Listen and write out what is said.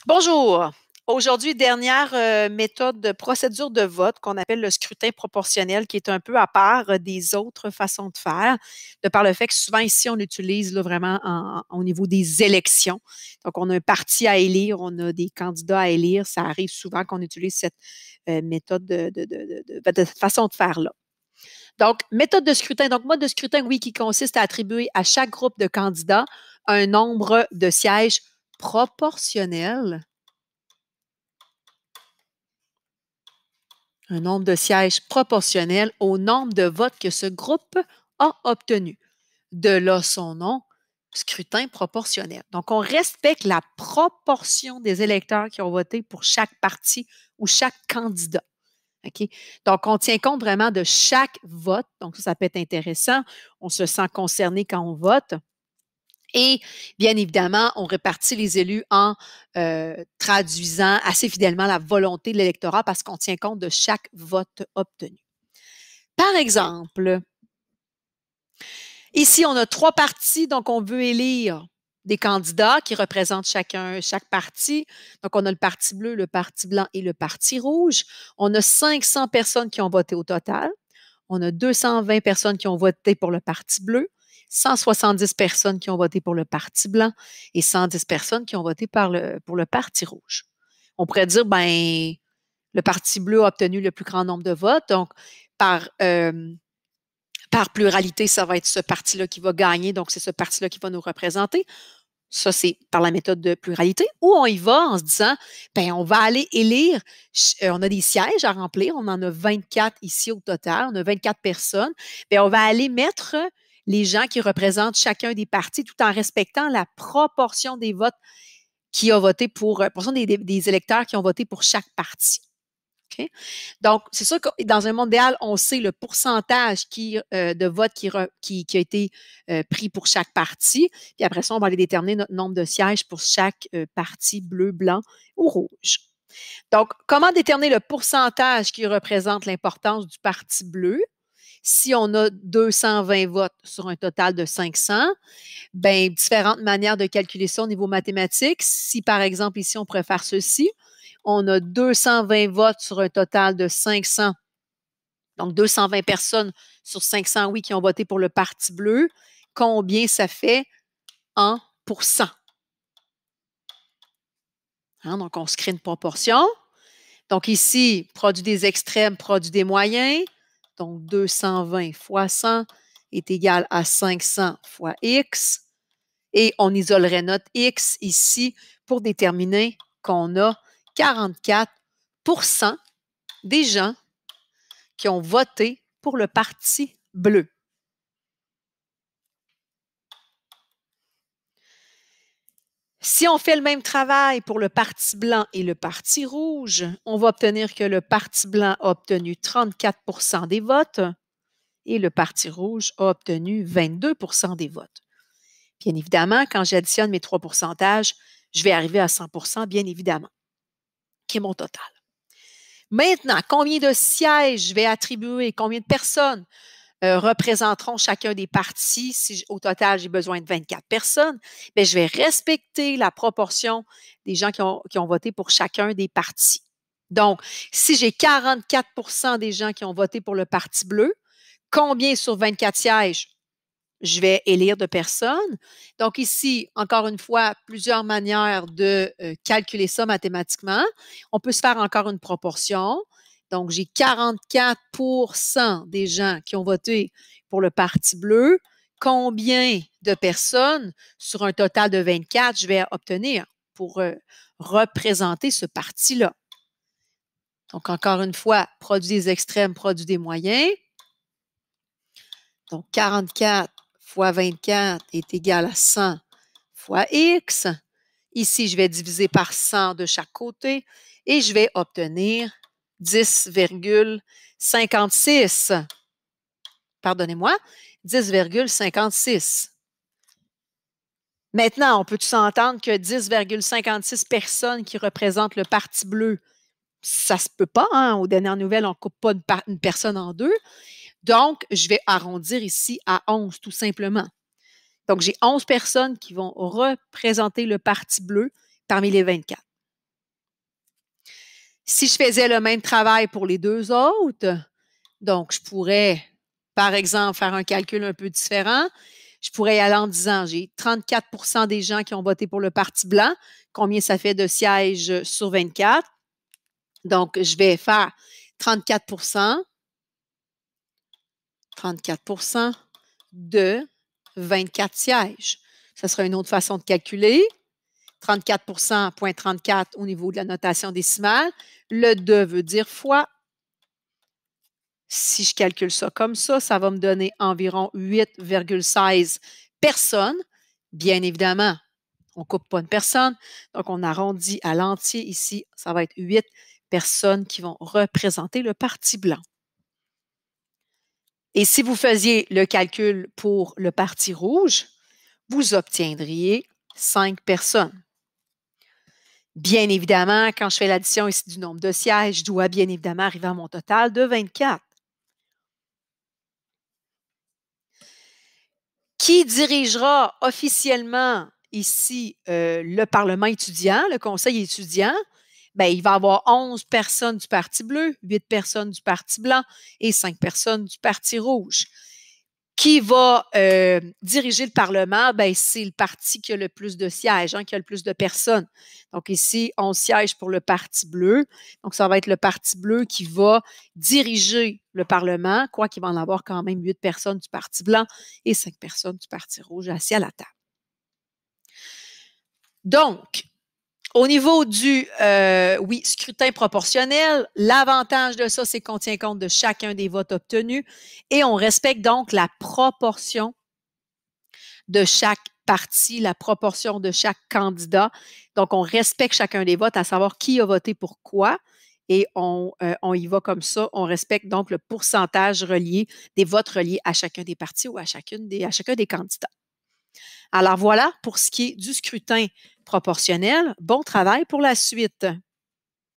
Bonjour. Aujourd'hui, dernière méthode de procédure de vote qu'on appelle le scrutin proportionnel, qui est un peu à part des autres façons de faire, de par le fait que souvent ici, on l'utilise là, vraiment au niveau des élections. Donc, on a un parti à élire, on a des candidats à élire. Ça arrive souvent qu'on utilise cette méthode de façon de faire là. Donc, méthode de scrutin. Donc, mode de scrutin, oui, qui consiste à attribuer à chaque groupe de candidats un nombre de sièges proportionnel. Un nombre de sièges proportionnel au nombre de votes que ce groupe a obtenu. De là son nom, scrutin proportionnel. Donc, on respecte la proportion des électeurs qui ont voté pour chaque parti ou chaque candidat. OK? Donc, on tient compte vraiment de chaque vote. Donc, ça peut être intéressant. On se sent concerné quand on vote. Et bien évidemment, on répartit les élus en traduisant assez fidèlement la volonté de l'électorat parce qu'on tient compte de chaque vote obtenu. Par exemple, ici, on a 3 partis, donc on veut élire des candidats qui représentent chaque parti. Donc, on a le parti bleu, le parti blanc et le parti rouge. On a 500 personnes qui ont voté au total. On a 220 personnes qui ont voté pour le parti bleu, 170 personnes qui ont voté pour le parti blanc et 110 personnes qui ont voté pour le parti rouge. On pourrait dire, ben, le parti bleu a obtenu le plus grand nombre de votes. Donc, par, par pluralité, ça va être ce parti-là qui va gagner. Donc, c'est ce parti-là qui va nous représenter. Ça, c'est par la méthode de pluralité. Ou on y va en se disant, ben, on va aller élire, on a des sièges à remplir, on en a 24 ici au total, on a 24 personnes. Bien, on va aller mettre les gens qui représentent chacun des partis tout en respectant la proportion des votes qui a voté pour, proportion des électeurs qui ont voté pour chaque parti. Okay? Donc, c'est sûr que dans un monde idéal, on sait le pourcentage de votes qui a été pris pour chaque parti. Puis après ça, on va aller déterminer notre nombre de sièges pour chaque parti bleu, blanc ou rouge. Donc, comment déterminer le pourcentage qui représente l'importance du parti bleu? Si on a 220 votes sur un total de 500, bien, différentes manières de calculer ça au niveau mathématique. Si, par exemple, ici, on pourrait faire ceci, on a 220 votes sur un total de 500. Donc, 220 personnes sur 500, oui, qui ont voté pour le Parti bleu. Combien ça fait en pourcent? Hein, donc, on se crée une proportion. Donc, ici, produit des extrêmes, produit des moyens. Donc, 220 fois 100 est égal à 500 fois X. Et on isolerait notre X ici pour déterminer qu'on a 44 des gens qui ont voté pour le Parti bleu. Si on fait le même travail pour le Parti blanc et le Parti rouge, on va obtenir que le Parti blanc a obtenu 34 des votes et le Parti rouge a obtenu 22 des votes. Bien évidemment, quand j'additionne mes 3 pourcentages, je vais arriver à 100 bien évidemment, qui est mon total. Maintenant, combien de sièges je vais attribuer, combien de personnes représenteront chacun des partis? Si au total, j'ai besoin de 24 personnes, bien, je vais respecter la proportion des gens qui ont voté pour chacun des partis. Donc, si j'ai 44 des gens qui ont voté pour le Parti bleu, combien sur 24 sièges je vais élire de personnes? Donc ici, encore une fois, plusieurs manières de calculer ça mathématiquement. On peut se faire encore une proportion. Donc, j'ai 44 des gens qui ont voté pour le Parti bleu. Combien de personnes sur un total de 24 je vais obtenir pour représenter ce parti-là? Donc, encore une fois, produit des extrêmes, produit des moyens. Donc, 44 fois 24 est égal à 100 fois X. Ici, je vais diviser par 100 de chaque côté et je vais obtenir 10,56. Pardonnez-moi, 10,56. Maintenant, on peut s'entendre que 10,56 personnes qui représentent le Parti bleu, ça se peut pas, hein? Aux dernières nouvelles, on ne coupe pas une personne en deux. Donc, je vais arrondir ici à 11, tout simplement. Donc, j'ai 11 personnes qui vont représenter le Parti bleu parmi les 24. Si je faisais le même travail pour les 2 autres, donc je pourrais, par exemple, faire un calcul un peu différent. Je pourrais y aller en disant, j'ai 34 des gens qui ont voté pour le Parti blanc. Combien ça fait de sièges sur 24? Donc, je vais faire 34 de 24 sièges. Ça sera une autre façon de calculer. 34,34 au niveau de la notation décimale. Le 2 veut dire fois. Si je calcule ça comme ça va me donner environ 8,16 personnes. Bien évidemment, on ne coupe pas une personne. Donc, on arrondit à l'entier ici. Ça va être 8 personnes qui vont représenter le Parti blanc. Et si vous faisiez le calcul pour le Parti rouge, vous obtiendriez 5 personnes. Bien évidemment, quand je fais l'addition ici du nombre de sièges, je dois bien évidemment arriver à mon total de 24. Qui dirigera officiellement ici le Parlement étudiant, le Conseil étudiant? Bien, il va y avoir 11 personnes du Parti bleu, 8 personnes du Parti blanc et 5 personnes du Parti rouge. Qui va diriger le Parlement? Bien, c'est le parti qui a le plus de sièges, qui a le plus de personnes. Donc ici, 11 sièges pour le Parti bleu. Donc, ça va être le Parti bleu qui va diriger le Parlement, quoi qu'il va en avoir quand même 8 personnes du Parti blanc et 5 personnes du Parti rouge assis à la table. Donc, au niveau du scrutin proportionnel, l'avantage de ça, c'est qu'on tient compte de chacun des votes obtenus et on respecte donc la proportion de chaque parti, la proportion de chaque candidat. Donc, on respecte chacun des votes, à savoir qui a voté pour quoi. Et on y va comme ça. On respecte donc le pourcentage relié, des votes reliés à chacun des partis ou à chacun des candidats. Alors voilà pour ce qui est du scrutin proportionnel. Bon travail pour la suite.